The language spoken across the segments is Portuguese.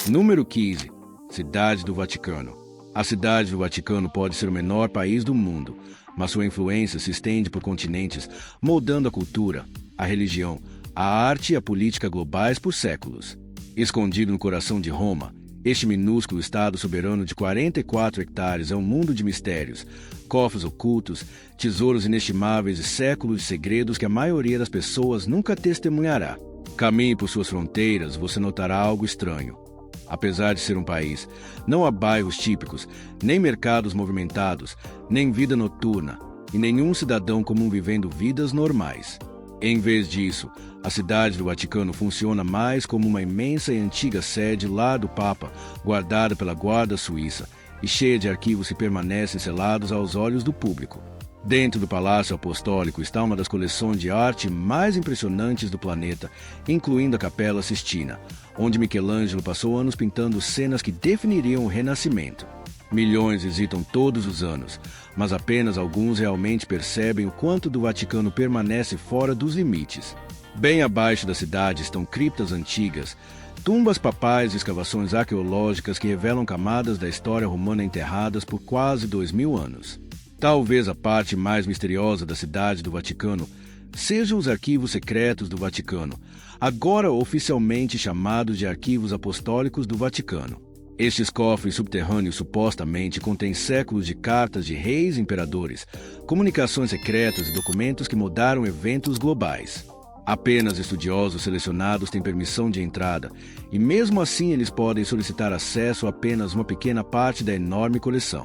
Número 15. Cidade do Vaticano. A cidade do Vaticano pode ser o menor país do mundo, mas sua influência se estende por continentes, moldando a cultura, a religião, a arte e a política globais por séculos. Escondido no coração de Roma, este minúsculo estado soberano de 44 hectares é um mundo de mistérios, cofres ocultos, tesouros inestimáveis e séculos de segredos que a maioria das pessoas nunca testemunhará. Caminhe por suas fronteiras, você notará algo estranho. Apesar de ser um país, não há bairros típicos, nem mercados movimentados, nem vida noturna, e nenhum cidadão comum vivendo vidas normais. Em vez disso, a cidade do Vaticano funciona mais como uma imensa e antiga sede lá do Papa, guardada pela guarda suíça, e cheia de arquivos que permanecem selados aos olhos do público. Dentro do Palácio Apostólico está uma das coleções de arte mais impressionantes do planeta, incluindo a Capela Sistina, onde Michelangelo passou anos pintando cenas que definiriam o Renascimento. Milhões visitam todos os anos, mas apenas alguns realmente percebem o quanto do Vaticano permanece fora dos limites. Bem abaixo da cidade estão criptas antigas, tumbas papais e escavações arqueológicas que revelam camadas da história romana enterradas por quase 2000 anos. Talvez a parte mais misteriosa da cidade do Vaticano sejam os arquivos secretos do Vaticano, agora oficialmente chamados de Arquivos Apostólicos do Vaticano. Estes cofres subterrâneos supostamente contêm séculos de cartas de reis e imperadores, comunicações secretas e documentos que mudaram eventos globais. Apenas estudiosos selecionados têm permissão de entrada, e mesmo assim eles podem solicitar acesso a apenas uma pequena parte da enorme coleção.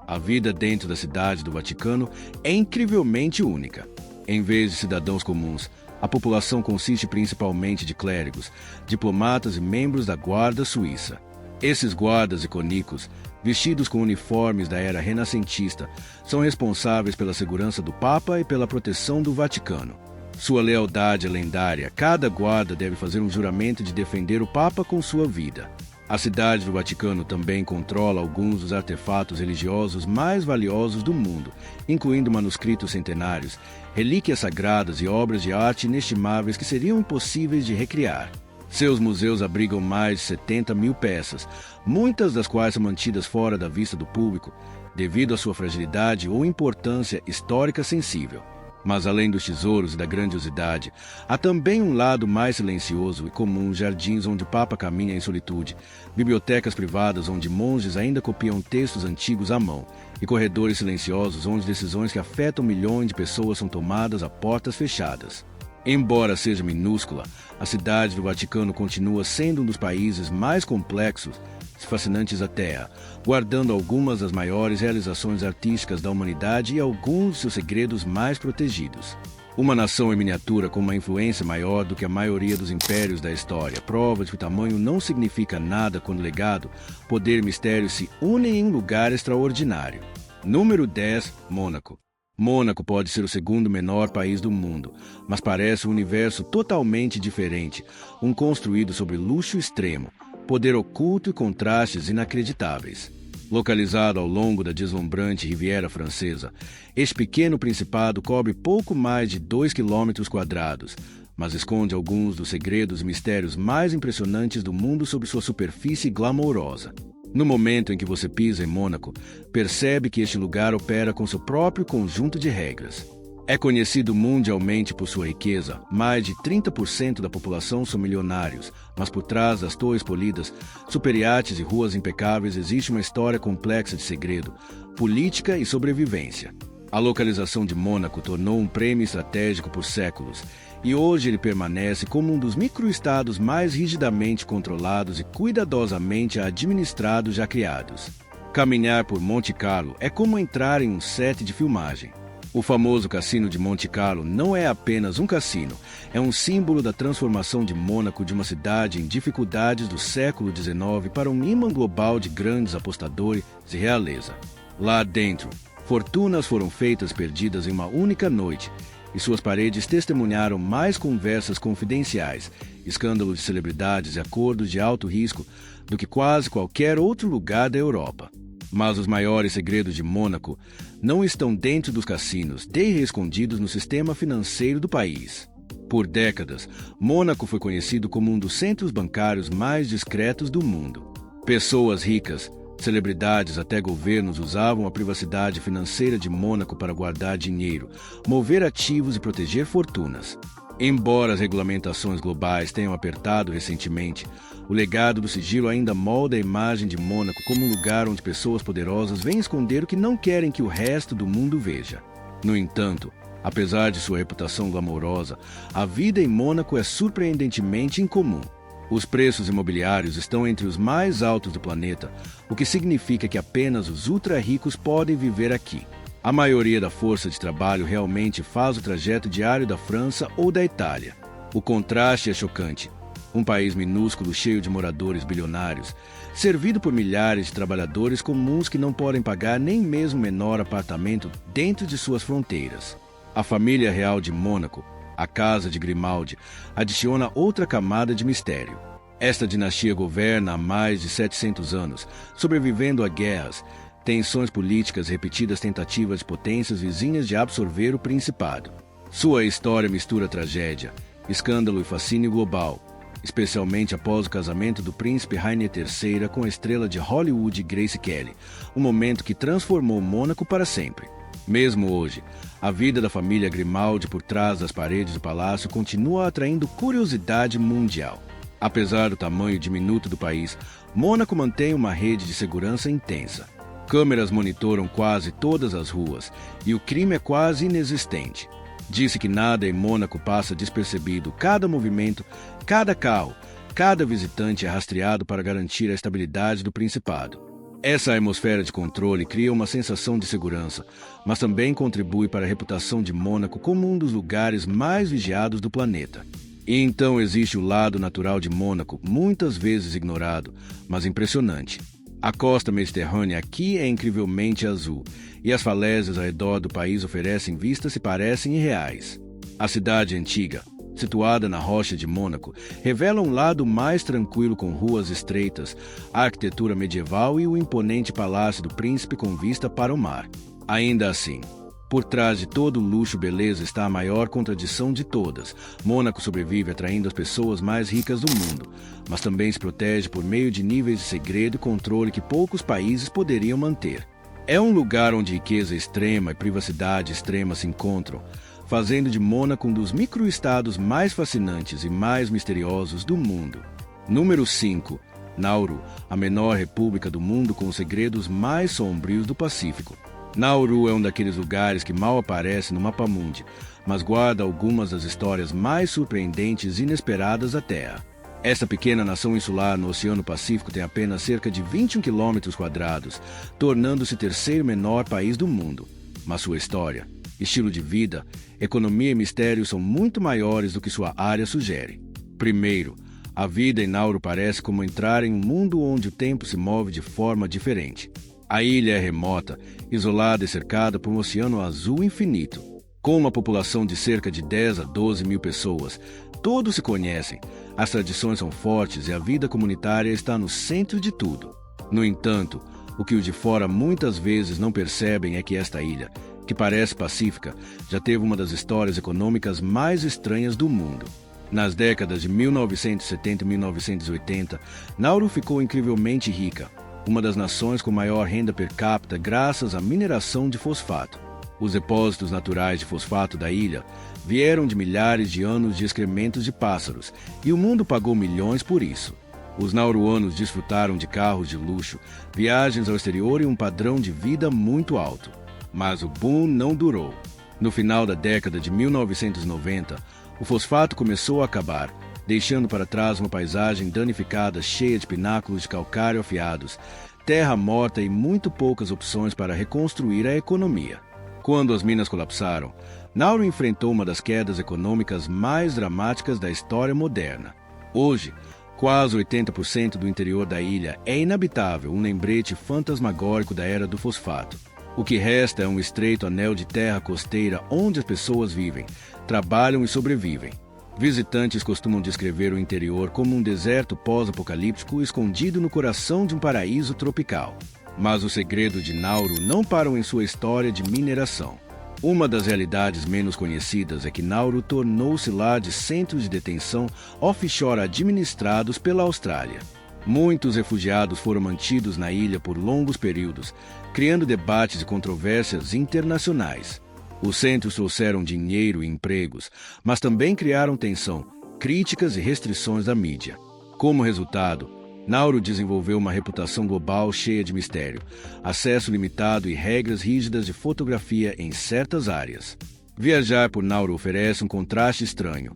A vida dentro da cidade do Vaticano é incrivelmente única. Em vez de cidadãos comuns, a população consiste principalmente de clérigos, diplomatas e membros da guarda suíça. Esses guardas iconicos, vestidos com uniformes da era renascentista, são responsáveis pela segurança do Papa e pela proteção do Vaticano. Sua lealdade é lendária. Cada guarda deve fazer um juramento de defender o Papa com sua vida. A cidade do Vaticano também controla alguns dos artefatos religiosos mais valiosos do mundo, incluindo manuscritos centenários, relíquias sagradas e obras de arte inestimáveis que seriam impossíveis de recriar. Seus museus abrigam mais de 70 mil peças, muitas das quais são mantidas fora da vista do público, devido à sua fragilidade ou importância histórica sensível. Mas além dos tesouros e da grandiosidade, há também um lado mais silencioso e comum: jardins onde o Papa caminha em solitude, bibliotecas privadas onde monges ainda copiam textos antigos à mão, e corredores silenciosos onde decisões que afetam milhões de pessoas são tomadas a portas fechadas. Embora seja minúscula, a cidade do Vaticano continua sendo um dos países mais complexos e fascinantes da Terra, guardando algumas das maiores realizações artísticas da humanidade e alguns de seus segredos mais protegidos. Uma nação em miniatura com uma influência maior do que a maioria dos impérios da história, prova de que o tamanho não significa nada quando legado, poder e mistério se unem em um lugar extraordinário. Número 10. Mônaco. Mônaco pode ser o segundo menor país do mundo, mas parece um universo totalmente diferente, um construído sobre luxo extremo, poder oculto e contrastes inacreditáveis. Localizado ao longo da deslumbrante Riviera Francesa, este pequeno principado cobre pouco mais de 2 km², mas esconde alguns dos segredos e mistérios mais impressionantes do mundo sob sua superfície glamourosa. No momento em que você pisa em Mônaco, percebe que este lugar opera com seu próprio conjunto de regras. É conhecido mundialmente por sua riqueza. Mais de 30% da população são milionários, mas por trás das torres polidas, superiates e ruas impecáveis existe uma história complexa de segredo, política e sobrevivência. A localização de Mônaco tornou um prêmio estratégico por séculos, e hoje ele permanece como um dos microestados mais rigidamente controlados e cuidadosamente administrados já criados. Caminhar por Monte Carlo é como entrar em um set de filmagem. O famoso Cassino de Monte Carlo não é apenas um cassino, é um símbolo da transformação de Mônaco de uma cidade em dificuldades do século XIX para um imã global de grandes apostadores e realeza. Lá dentro, fortunas foram feitas perdidas em uma única noite, e suas paredes testemunharam mais conversas confidenciais, escândalos de celebridades e acordos de alto risco do que quase qualquer outro lugar da Europa. Mas os maiores segredos de Mônaco não estão dentro dos cassinos, escondidos no sistema financeiro do país. Por décadas, Mônaco foi conhecido como um dos centros bancários mais discretos do mundo. Pessoas ricas, celebridades até governos usavam a privacidade financeira de Mônaco para guardar dinheiro, mover ativos e proteger fortunas. Embora as regulamentações globais tenham apertado recentemente, o legado do sigilo ainda molda a imagem de Mônaco como um lugar onde pessoas poderosas vêm esconder o que não querem que o resto do mundo veja. No entanto, apesar de sua reputação glamourosa, a vida em Mônaco é surpreendentemente incomum. Os preços imobiliários estão entre os mais altos do planeta, o que significa que apenas os ultra-ricos podem viver aqui. A maioria da força de trabalho realmente faz o trajeto diário da França ou da Itália. O contraste é chocante. Um país minúsculo cheio de moradores bilionários, servido por milhares de trabalhadores comuns que não podem pagar nem mesmo o menor apartamento dentro de suas fronteiras. A família real de Mônaco, a Casa de Grimaldi, adiciona outra camada de mistério. Esta dinastia governa há mais de 700 anos, sobrevivendo a guerras, tensões políticas e repetidas tentativas de potências vizinhas de absorver o principado. Sua história mistura tragédia, escândalo e fascínio global, especialmente após o casamento do príncipe Rainier III com a estrela de Hollywood Grace Kelly, um momento que transformou Mônaco para sempre. Mesmo hoje, a vida da família Grimaldi por trás das paredes do palácio continua atraindo curiosidade mundial. Apesar do tamanho diminuto do país, Mônaco mantém uma rede de segurança intensa. Câmeras monitoram quase todas as ruas e o crime é quase inexistente. Disse que nada em Mônaco passa despercebido. Cada movimento, cada carro, cada visitante é rastreado para garantir a estabilidade do Principado. Essa atmosfera de controle cria uma sensação de segurança, mas também contribui para a reputação de Mônaco como um dos lugares mais vigiados do planeta. E então existe o lado natural de Mônaco, muitas vezes ignorado, mas impressionante. A costa mediterrânea aqui é incrivelmente azul, e as falésias ao redor do país oferecem vistas que parecem irreais. A cidade antiga, situada na rocha de Mônaco, revela um lado mais tranquilo com ruas estreitas, a arquitetura medieval e o imponente palácio do príncipe com vista para o mar. Ainda assim, por trás de todo o luxo e beleza está a maior contradição de todas. Mônaco sobrevive atraindo as pessoas mais ricas do mundo, mas também se protege por meio de níveis de segredo e controle que poucos países poderiam manter. É um lugar onde riqueza extrema e privacidade extrema se encontram, fazendo de Mônaco um dos microestados mais fascinantes e mais misteriosos do mundo. Número 5. Nauru, a menor república do mundo com os segredos mais sombrios do Pacífico. Nauru é um daqueles lugares que mal aparece no mapamundi, mas guarda algumas das histórias mais surpreendentes e inesperadas da Terra. Esta pequena nação insular no Oceano Pacífico tem apenas cerca de 21 km², tornando-se o terceiro menor país do mundo. Mas sua história, estilo de vida, economia e mistério são muito maiores do que sua área sugere. Primeiro, a vida em Nauru parece como entrar em um mundo onde o tempo se move de forma diferente. A ilha é remota, isolada e cercada por um oceano azul infinito. Com uma população de cerca de 10 a 12 mil pessoas, todos se conhecem, as tradições são fortes e a vida comunitária está no centro de tudo. No entanto, o que os de fora muitas vezes não percebem é que esta ilha, que parece pacífica, já teve uma das histórias econômicas mais estranhas do mundo. Nas décadas de 1970 e 1980, Nauru ficou incrivelmente rica, uma das nações com maior renda per capita graças à mineração de fosfato. Os depósitos naturais de fosfato da ilha vieram de milhares de anos de excrementos de pássaros, e o mundo pagou milhões por isso. Os nauruanos desfrutaram de carros de luxo, viagens ao exterior e um padrão de vida muito alto. Mas o boom não durou. No final da década de 1990, o fosfato começou a acabar, deixando para trás uma paisagem danificada cheia de pináculos de calcário afiados, terra morta e muito poucas opções para reconstruir a economia. Quando as minas colapsaram, Nauru enfrentou uma das quedas econômicas mais dramáticas da história moderna. Hoje, quase 80% do interior da ilha é inabitável, um lembrete fantasmagórico da era do fosfato. O que resta é um estreito anel de terra costeira onde as pessoas vivem, trabalham e sobrevivem. Visitantes costumam descrever o interior como um deserto pós-apocalíptico escondido no coração de um paraíso tropical. Mas o segredo de Nauru não parou em sua história de mineração. Uma das realidades menos conhecidas é que Nauru tornou-se lar de centros de detenção offshore administrados pela Austrália. Muitos refugiados foram mantidos na ilha por longos períodos, criando debates e controvérsias internacionais. Os centros trouxeram dinheiro e empregos, mas também criaram tensão, críticas e restrições da mídia. Como resultado, Nauru desenvolveu uma reputação global cheia de mistério, acesso limitado e regras rígidas de fotografia em certas áreas. Viajar por Nauru oferece um contraste estranho.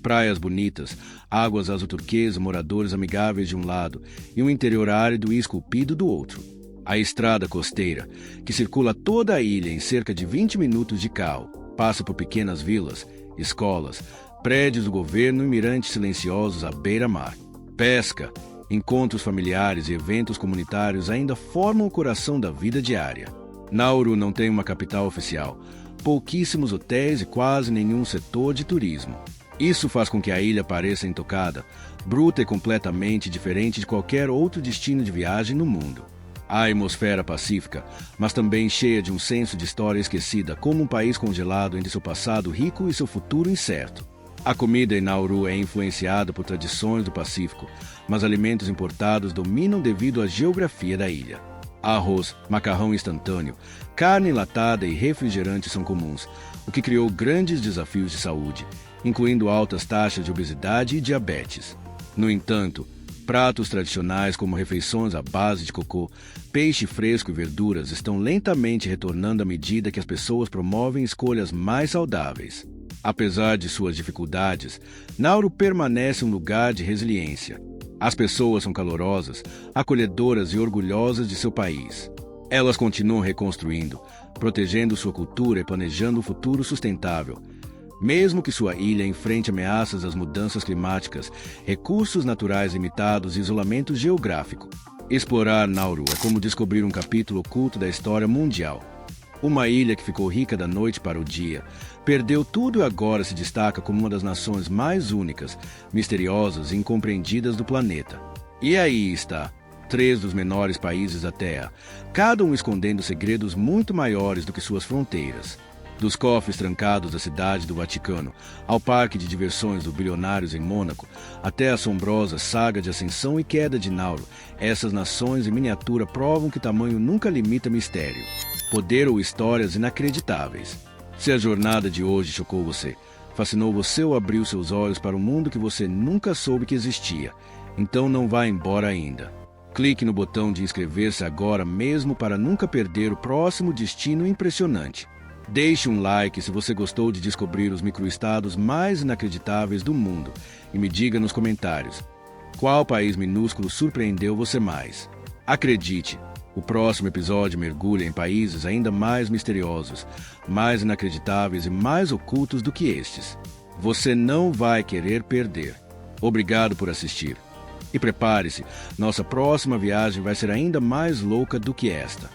Praias bonitas, águas azul turquesa, moradores amigáveis de um lado e um interior árido e esculpido do outro. A estrada costeira, que circula toda a ilha em cerca de 20 minutos de carro, passa por pequenas vilas, escolas, prédios do governo e mirantes silenciosos à beira-mar. Pesca, encontros familiares e eventos comunitários ainda formam o coração da vida diária. Nauru não tem uma capital oficial, pouquíssimos hotéis e quase nenhum setor de turismo. Isso faz com que a ilha pareça intocada, bruta e completamente diferente de qualquer outro destino de viagem no mundo. A atmosfera pacífica, mas também cheia de um senso de história esquecida, como um país congelado entre seu passado rico e seu futuro incerto. A comida em Nauru é influenciada por tradições do Pacífico, mas alimentos importados dominam devido à geografia da ilha. Arroz, macarrão instantâneo, carne enlatada e refrigerante são comuns, o que criou grandes desafios de saúde, incluindo altas taxas de obesidade e diabetes. No entanto, pratos tradicionais como refeições à base de cocô, peixe fresco e verduras estão lentamente retornando à medida que as pessoas promovem escolhas mais saudáveis. Apesar de suas dificuldades, Nauru permanece um lugar de resiliência. As pessoas são calorosas, acolhedoras e orgulhosas de seu país. Elas continuam reconstruindo, protegendo sua cultura e planejando um futuro sustentável. Mesmo que sua ilha enfrente ameaças das mudanças climáticas, recursos naturais limitados e isolamento geográfico. Explorar Nauru é como descobrir um capítulo oculto da história mundial. Uma ilha que ficou rica da noite para o dia, perdeu tudo e agora se destaca como uma das nações mais únicas, misteriosas e incompreendidas do planeta. E aí está, 3 dos menores países da Terra, cada um escondendo segredos muito maiores do que suas fronteiras. Dos cofres trancados da cidade do Vaticano, ao parque de diversões do Bilionários em Mônaco, até a assombrosa saga de ascensão e queda de Nauru, essas nações em miniatura provam que tamanho nunca limita mistério, poder ou histórias inacreditáveis. Se a jornada de hoje chocou você, fascinou você ou abriu seus olhos para um mundo que você nunca soube que existia, então não vá embora ainda. Clique no botão de inscrever-se agora mesmo para nunca perder o próximo destino impressionante. Deixe um like se você gostou de descobrir os microestados mais inacreditáveis do mundo e me diga nos comentários qual país minúsculo surpreendeu você mais. Acredite, o próximo episódio mergulha em países ainda mais misteriosos, mais inacreditáveis e mais ocultos do que estes. Você não vai querer perder. Obrigado por assistir. E prepare-se, nossa próxima viagem vai ser ainda mais louca do que esta.